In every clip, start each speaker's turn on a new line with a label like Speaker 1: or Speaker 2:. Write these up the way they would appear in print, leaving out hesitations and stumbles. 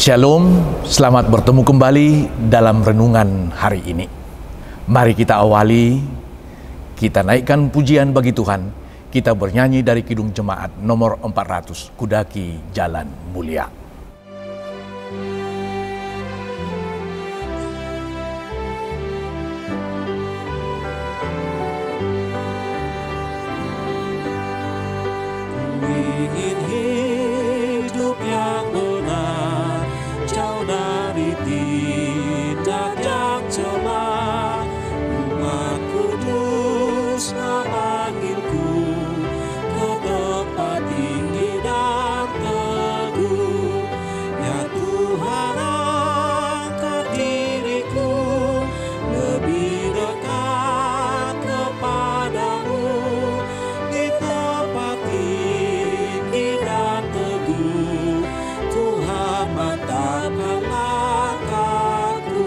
Speaker 1: Shalom, selamat bertemu kembali dalam renungan hari ini. Mari kita awali, kita naikkan pujian bagi Tuhan. Kita bernyanyi dari Kidung Jemaat nomor 400, Kudaki Jalan Mulia.
Speaker 2: Ingin hidup yang benar, jauh dari tindak yang cela. Umat kudus memanggilku ke tempat tinggi dan teguh. Ya Tuhan, angkat diriku lebih dekat kepadamu di tempat tinggi dan teguh. Tuhan, mantapkan langkahku.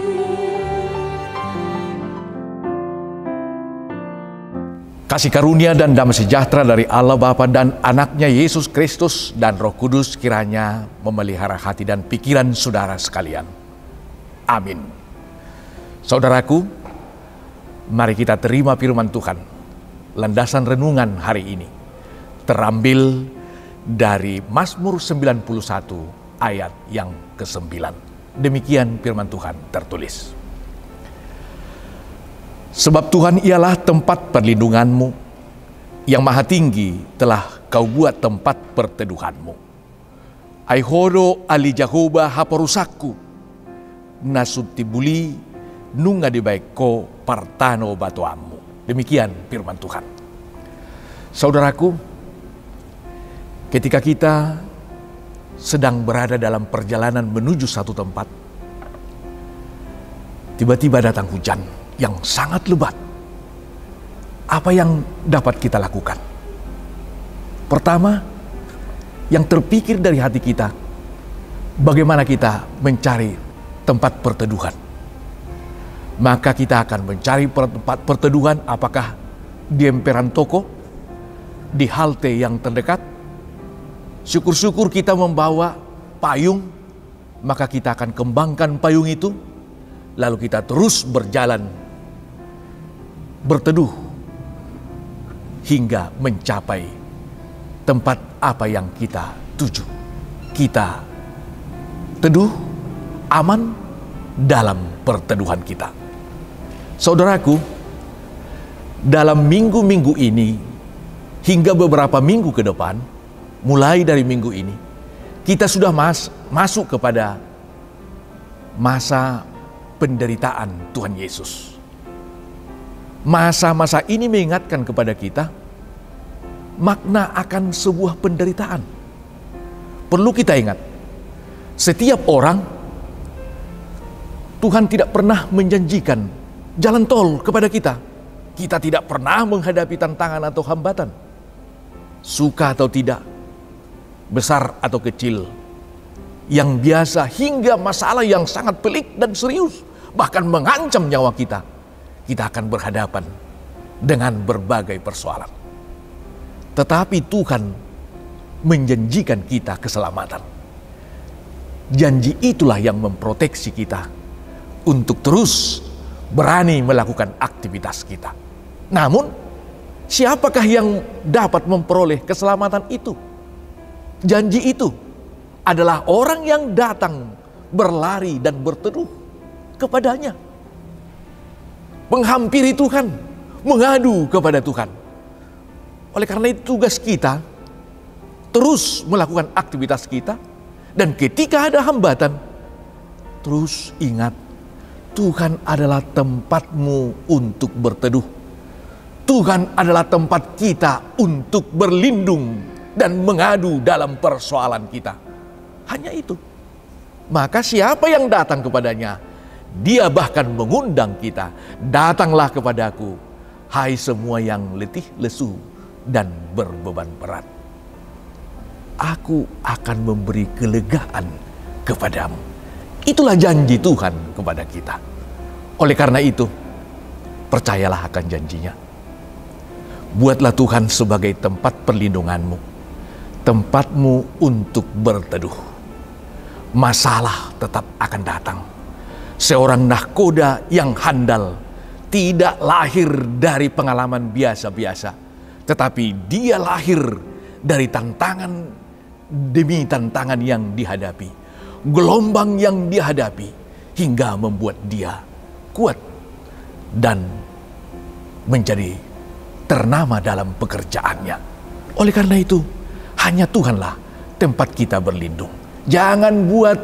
Speaker 1: Kasih karunia dan damai sejahtera dari Allah Bapa dan anaknya Yesus Kristus dan Roh Kudus kiranya memelihara hati dan pikiran saudara sekalian. Amin. Saudaraku, mari kita terima firman Tuhan. Landasan renungan hari ini terambil dari Mazmur 91 ayat yang ke-9. Demikian firman Tuhan tertulis. Sebab Tuhan ialah tempat perlindunganmu, yang maha tinggi telah kau buat tempat perteduhanmu. Aihodo ali Jahoba haporusakku, nasutibuli nunga dibaiko partano batuamu. Demikian firman Tuhan. Saudaraku, ketika kita sedang berada dalam perjalanan menuju satu tempat, tiba-tiba datang hujan yang sangat lebat. Apa yang dapat kita lakukan? Pertama, yang terpikir dari hati kita, bagaimana kita mencari tempat perteduhan. Maka kita akan mencari tempat perteduhan, apakah di emperan toko, di halte yang terdekat. Syukur-syukur kita membawa payung, maka kita akan kembangkan payung itu, lalu kita terus berjalan berteduh hingga mencapai tempat apa yang kita tuju. Kita teduh aman dalam perteduhan kita. Saudaraku, dalam minggu-minggu ini hingga beberapa minggu ke depan, mulai dari minggu ini, kita sudah masuk kepada masa penderitaan Tuhan Yesus. Masa-masa ini mengingatkan kepada kita makna akan sebuah penderitaan. Perlu kita ingat, setiap orang, Tuhan tidak pernah menjanjikan jalan tol kepada kita. Kita tidak pernah menghadapi tantangan atau hambatan, suka atau tidak, besar atau kecil, yang biasa hingga masalah yang sangat pelik dan serius, bahkan mengancam nyawa kita. Kita akan berhadapan dengan berbagai persoalan. Tetapi Tuhan menjanjikan kita keselamatan. Janji itulah yang memproteksi kita untuk terus berani melakukan aktivitas kita. Namun, siapakah yang dapat memperoleh keselamatan itu? Janji itu adalah orang yang datang berlari dan berteduh kepadanya, menghampiri Tuhan, mengadu kepada Tuhan. Oleh karena itu tugas kita terus melakukan aktivitas kita, dan ketika ada hambatan, terus ingat Tuhan adalah tempatmu untuk berteduh. Tuhan adalah tempat kita untuk berlindung dan mengadu dalam persoalan kita. Hanya itu. Maka siapa yang datang kepadanya, Dia bahkan mengundang kita, datanglah kepadaku, hai semua yang letih, lesu, dan berbeban berat. Aku akan memberi kelegaan kepadamu. Itulah janji Tuhan kepada kita. Oleh karena itu, percayalah akan janjinya. Buatlah Tuhan sebagai tempat perlindunganmu, tempatmu untuk berteduh. masalah tetap akan datang. Seorang nahkoda yang handal tidak lahir dari pengalaman biasa-biasa, tetapi dia lahir dari tantangan demi tantangan yang dihadapi, gelombang yang dihadapi, hingga membuat dia kuat dan menjadi ternama dalam pekerjaannya. Oleh karena itu, hanya Tuhanlah tempat kita berlindung. Jangan buat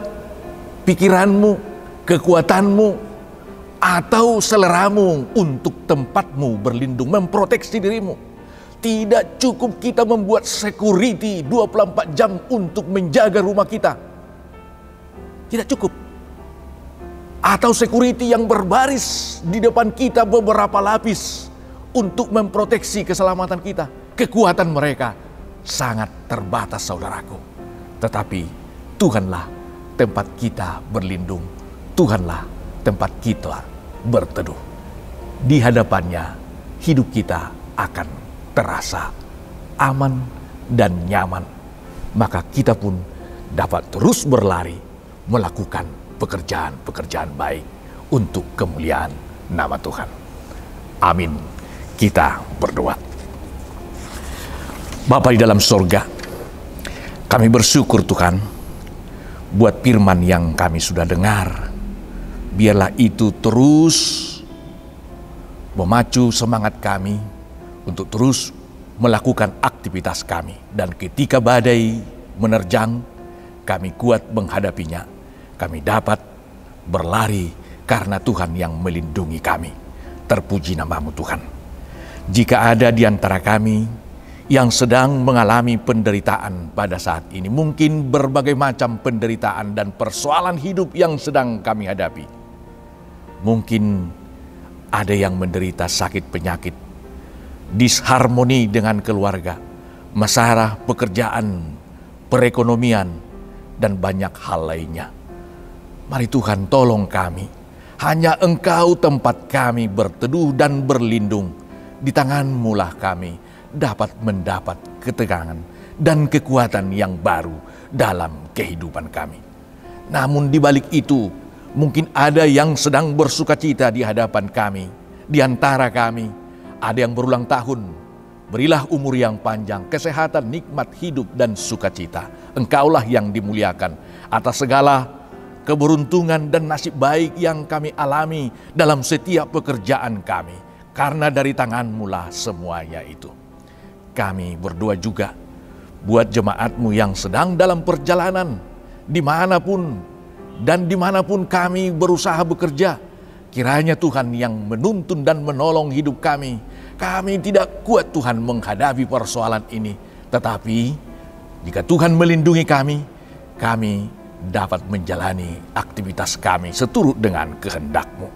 Speaker 1: pikiranmu, kekuatanmu, atau seleramu untuk tempatmu berlindung, memproteksi dirimu. Tidak cukup kita membuat security 24 jam untuk menjaga rumah kita. Tidak cukup. Atau security yang berbaris di depan kita beberapa lapis untuk memproteksi keselamatan kita. Kekuatan mereka sangat terbatas, saudaraku. Tetapi Tuhanlah tempat kita berlindung. Tuhanlah tempat kita berteduh. Di hadapannya hidup kita akan terasa aman dan nyaman. Maka kita pun dapat terus berlari melakukan pekerjaan-pekerjaan baik untuk kemuliaan nama Tuhan. Amin. Kita berdoa. Bapa di dalam sorga, kami bersyukur Tuhan buat firman yang kami sudah dengar. Biarlah itu terus memacu semangat kami untuk terus melakukan aktivitas kami. Dan ketika badai menerjang, kami kuat menghadapinya. Kami dapat berlari karena Tuhan yang melindungi kami. Terpuji namamu Tuhan. Jika ada di antara kami yang sedang mengalami penderitaan pada saat ini, mungkin berbagai macam penderitaan dan persoalan hidup yang sedang kami hadapi. Mungkin ada yang menderita sakit penyakit, disharmoni dengan keluarga, masalah pekerjaan, perekonomian, dan banyak hal lainnya. Mari Tuhan tolong kami. Hanya Engkau tempat kami berteduh dan berlindung. Di tangan-Mu lah kami dapat mendapat ketegangan dan kekuatan yang baru dalam kehidupan kami. Namun di balik itu, mungkin ada yang sedang bersukacita di hadapan kami. Di antara kami, ada yang berulang tahun. Berilah umur yang panjang, kesehatan, nikmat hidup, dan sukacita. Engkaulah yang dimuliakan atas segala keberuntungan dan nasib baik yang kami alami dalam setiap pekerjaan kami. Karena dari tangan-Mu lah semuanya itu. Kami berdoa juga buat jemaat-Mu yang sedang dalam perjalanan, dimanapun kami berusaha bekerja. Kiranya Tuhan yang menuntun dan menolong hidup kami. Kami tidak kuat Tuhan menghadapi persoalan ini. Tetapi jika Tuhan melindungi kami, kami dapat menjalani aktivitas kami seturut dengan kehendak-Mu.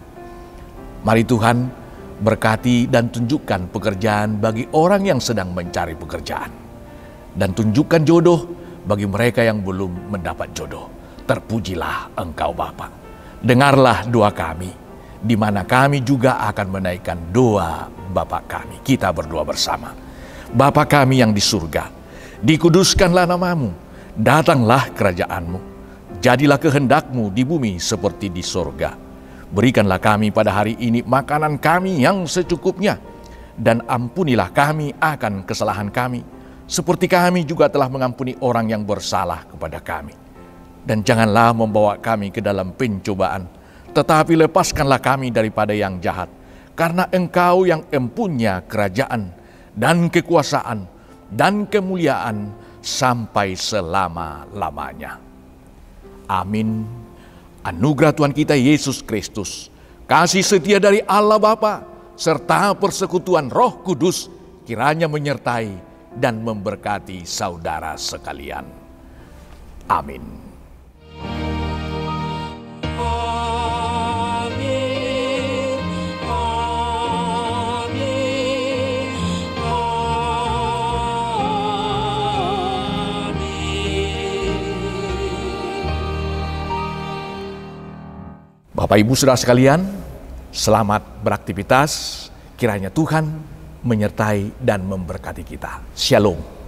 Speaker 1: Mari Tuhan berkati dan tunjukkan pekerjaan bagi orang yang sedang mencari pekerjaan. Dan tunjukkan jodoh bagi mereka yang belum mendapat jodoh. Terpujilah Engkau Bapa. Dengarlah doa kami, di mana kami juga akan menaikkan doa Bapa kami. Kita berdoa bersama. Bapa kami yang di surga, dikuduskanlah namamu, datanglah kerajaan-Mu. Jadilah kehendak-Mu di bumi seperti di surga. Berikanlah kami pada hari ini makanan kami yang secukupnya. Dan ampunilah kami akan kesalahan kami, seperti kami juga telah mengampuni orang yang bersalah kepada kami. Dan janganlah membawa kami ke dalam pencobaan, tetapi lepaskanlah kami daripada yang jahat. Karena Engkau yang empunya kerajaan dan kekuasaan dan kemuliaan sampai selama-lamanya. Amin. Anugerah Tuhan kita Yesus Kristus, kasih setia dari Allah Bapa, serta persekutuan Roh Kudus kiranya menyertai dan memberkati saudara sekalian. Amin. Bapak Ibu Saudara sekalian, selamat beraktivitas. Kiranya Tuhan menyertai dan memberkati kita. Shalom.